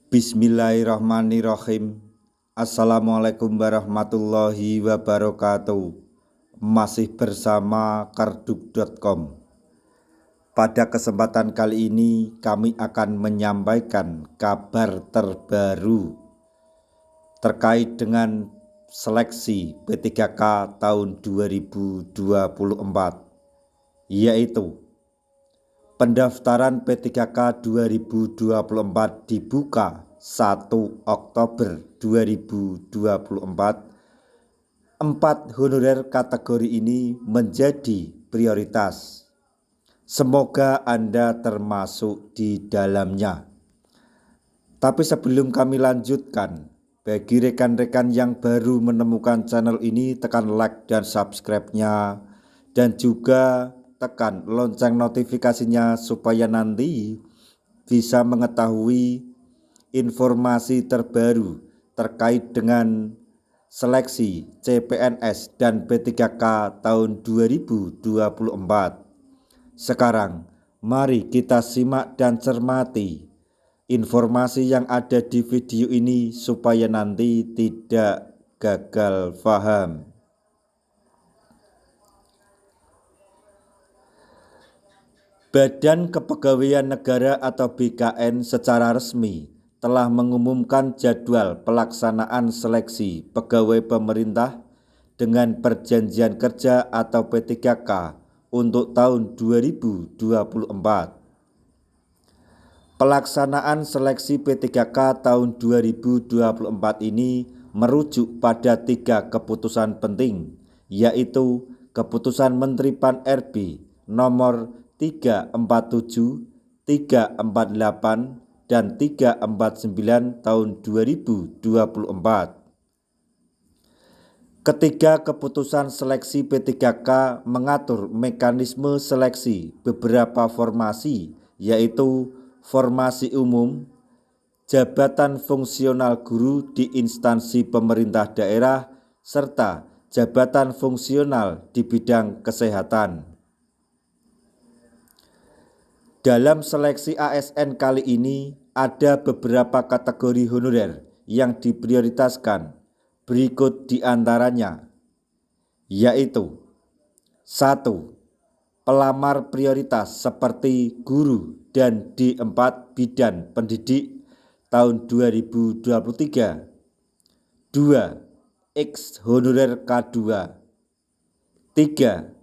Bismillahirrahmanirrahim. Assalamualaikum warahmatullahi wabarakatuh. Masih bersama karduk.com. Pada kesempatan kali ini kami akan menyampaikan kabar terbaru terkait dengan seleksi P3K tahun 2024, yaitu pendaftaran P3K 2024 dibuka 1 Oktober 2024. 4 honorer kategori ini menjadi prioritas. Semoga Anda termasuk di dalamnya. Tapi sebelum kami lanjutkan, bagi rekan-rekan yang baru menemukan channel ini, tekan like dan subscribe-nya, dan juga tekan lonceng notifikasinya supaya nanti bisa mengetahui informasi terbaru terkait dengan seleksi CPNS dan P3K tahun 2024. Sekarang mari kita simak dan cermati informasi yang ada di video ini supaya nanti tidak gagal paham. Badan Kepegawaian Negara atau BKN secara resmi telah mengumumkan jadwal pelaksanaan seleksi pegawai pemerintah dengan perjanjian kerja atau P3K untuk tahun 2024. Pelaksanaan seleksi P3K tahun 2024 ini merujuk pada 3 keputusan penting, yaitu Keputusan Menteri Pan-RB nomor 347, 348, dan 349 tahun 2024. Ketiga keputusan seleksi P3K mengatur mekanisme seleksi beberapa formasi, yaitu formasi umum, jabatan fungsional guru di instansi pemerintah daerah, serta jabatan fungsional di bidang kesehatan. Dalam seleksi ASN kali ini ada beberapa kategori honorer yang diprioritaskan. Berikut diantaranya, yaitu 1. Pelamar prioritas seperti guru dan D4 bidan pendidik tahun 2023. 2. X honorer K2. 3.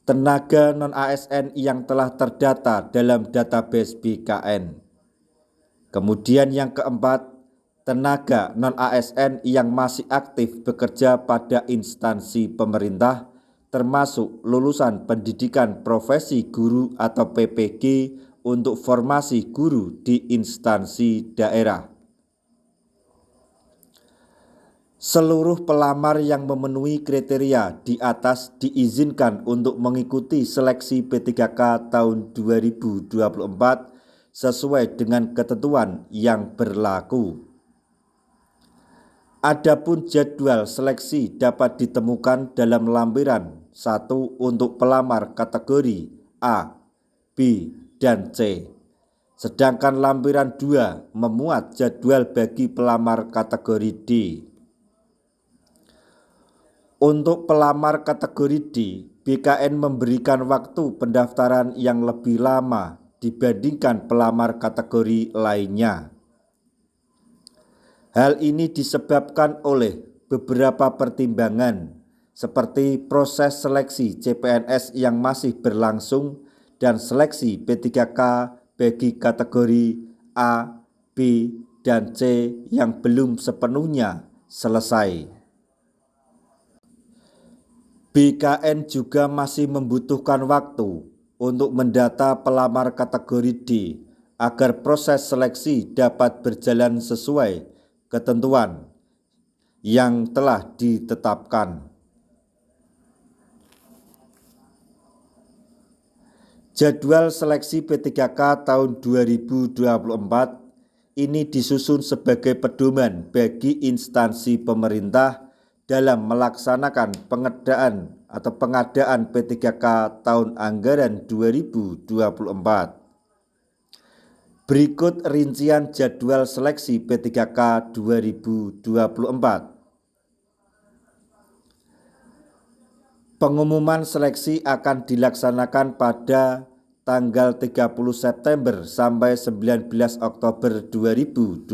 Tenaga non-ASN yang telah terdata dalam database BKN. Kemudian yang keempat, tenaga non-ASN yang masih aktif bekerja pada instansi pemerintah, termasuk lulusan pendidikan profesi guru atau PPG untuk formasi guru di instansi daerah. Seluruh pelamar yang memenuhi kriteria di atas diizinkan untuk mengikuti seleksi P3K tahun 2024 sesuai dengan ketentuan yang berlaku. Adapun jadwal seleksi dapat ditemukan dalam lampiran 1 untuk pelamar kategori A, B, dan C. Sedangkan lampiran 2 memuat jadwal bagi pelamar kategori D. Untuk pelamar kategori D, BKN memberikan waktu pendaftaran yang lebih lama dibandingkan pelamar kategori lainnya. Hal ini disebabkan oleh beberapa pertimbangan seperti proses seleksi CPNS yang masih berlangsung dan seleksi P3K bagi kategori A, B, dan C yang belum sepenuhnya selesai. BKN juga masih membutuhkan waktu untuk mendata pelamar kategori D agar proses seleksi dapat berjalan sesuai ketentuan yang telah ditetapkan. Jadwal seleksi P3K tahun 2024 ini disusun sebagai pedoman bagi instansi pemerintah dalam melaksanakan pengadaan P3K tahun anggaran 2024. Berikut rincian jadwal seleksi P3K 2024. Pengumuman seleksi akan dilaksanakan pada tanggal 30 September sampai 19 Oktober 2024.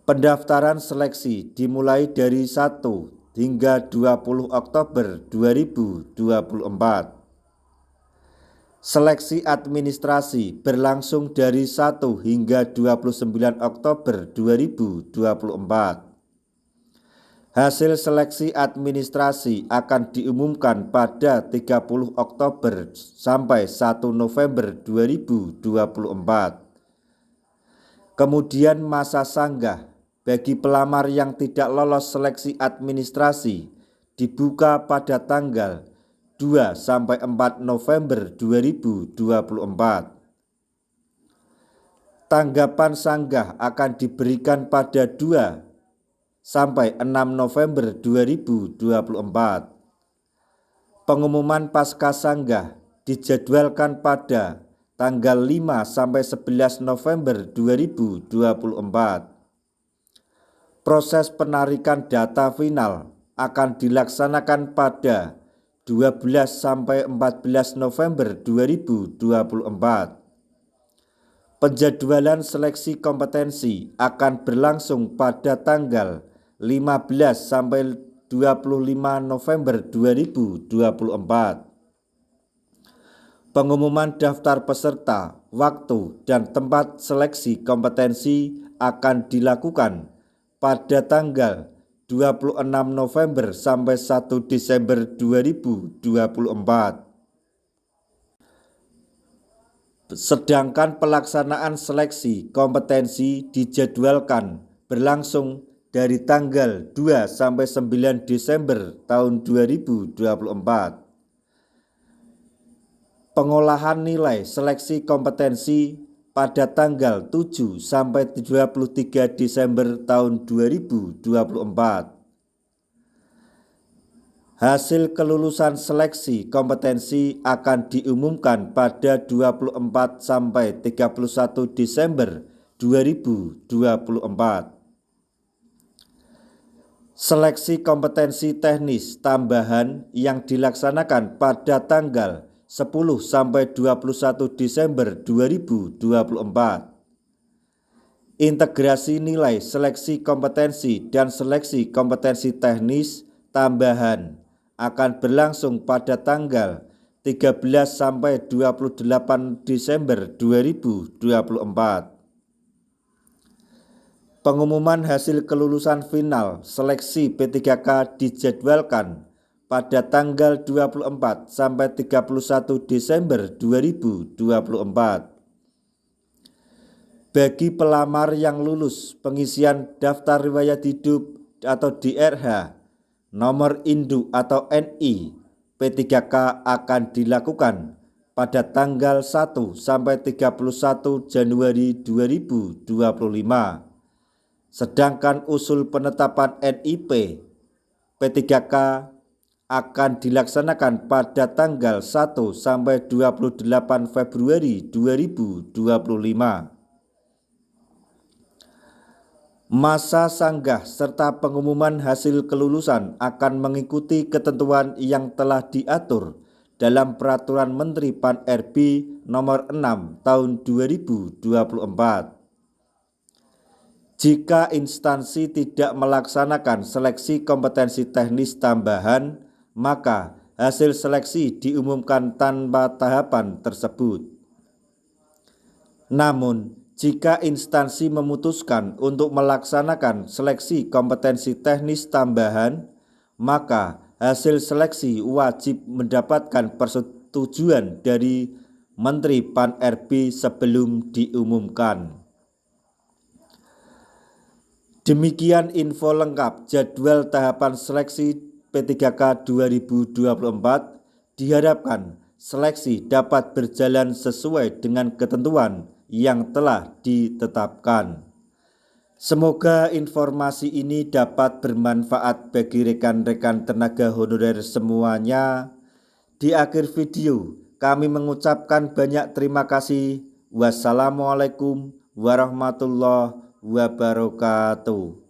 Pendaftaran seleksi dimulai dari 1 hingga 20 Oktober 2024. Seleksi administrasi berlangsung dari 1 hingga 29 Oktober 2024. Hasil seleksi administrasi akan diumumkan pada 30 Oktober sampai 1 November 2024. Kemudian masa sanggah bagi pelamar yang tidak lolos seleksi administrasi dibuka pada tanggal 2 sampai 4 November 2024. Tanggapan sanggah akan diberikan pada 2 sampai 6 November 2024. Pengumuman pasca sanggah dijadwalkan pada tanggal 5 sampai 11 November 2024. Proses penarikan data final akan dilaksanakan pada 12 sampai 14 November 2024. Penjadwalan seleksi kompetensi akan berlangsung pada tanggal 15 sampai 25 November 2024. Pengumuman daftar peserta, waktu, dan tempat seleksi kompetensi akan dilakukan pada tanggal 26 November sampai 1 Desember 2024. Sedangkan pelaksanaan seleksi kompetensi dijadwalkan berlangsung dari tanggal 2 sampai 9 Desember tahun 2024. Pengolahan nilai seleksi kompetensi pada tanggal 7 sampai 23 Desember tahun 2024. Hasil kelulusan seleksi kompetensi akan diumumkan pada 24 sampai 31 Desember 2024. Seleksi kompetensi teknis tambahan yang dilaksanakan pada tanggal 10 sampai 21 Desember 2024. Integrasi nilai seleksi kompetensi dan seleksi kompetensi teknis tambahan akan berlangsung pada tanggal 13 sampai 28 Desember 2024. Pengumuman hasil kelulusan final seleksi P3K dijadwalkan pada tanggal 24 sampai 31 Desember 2024. Bagi pelamar yang lulus pengisian daftar riwayat hidup atau DRH, nomor induk atau NI, P3K akan dilakukan pada tanggal 1 sampai 31 Januari 2025. Sedangkan usul penetapan NIP P3K akan dilaksanakan pada tanggal 1 sampai 28 Februari 2025. Masa sanggah serta pengumuman hasil kelulusan akan mengikuti ketentuan yang telah diatur dalam Peraturan Menteri Pan-RB Nomor 6 Tahun 2024. Jika instansi tidak melaksanakan seleksi kompetensi teknis tambahan, maka hasil seleksi diumumkan tanpa tahapan tersebut. Namun, jika instansi memutuskan untuk melaksanakan seleksi kompetensi teknis tambahan, maka hasil seleksi wajib mendapatkan persetujuan dari Menteri Pan-RB sebelum diumumkan. Demikian info lengkap jadwal tahapan seleksi P3K 2024. Diharapkan seleksi dapat berjalan sesuai dengan ketentuan yang telah ditetapkan. Semoga informasi ini dapat bermanfaat bagi rekan-rekan tenaga honorer semuanya. Di akhir video, kami mengucapkan banyak terima kasih. Wassalamualaikum warahmatullahi wabarakatuh.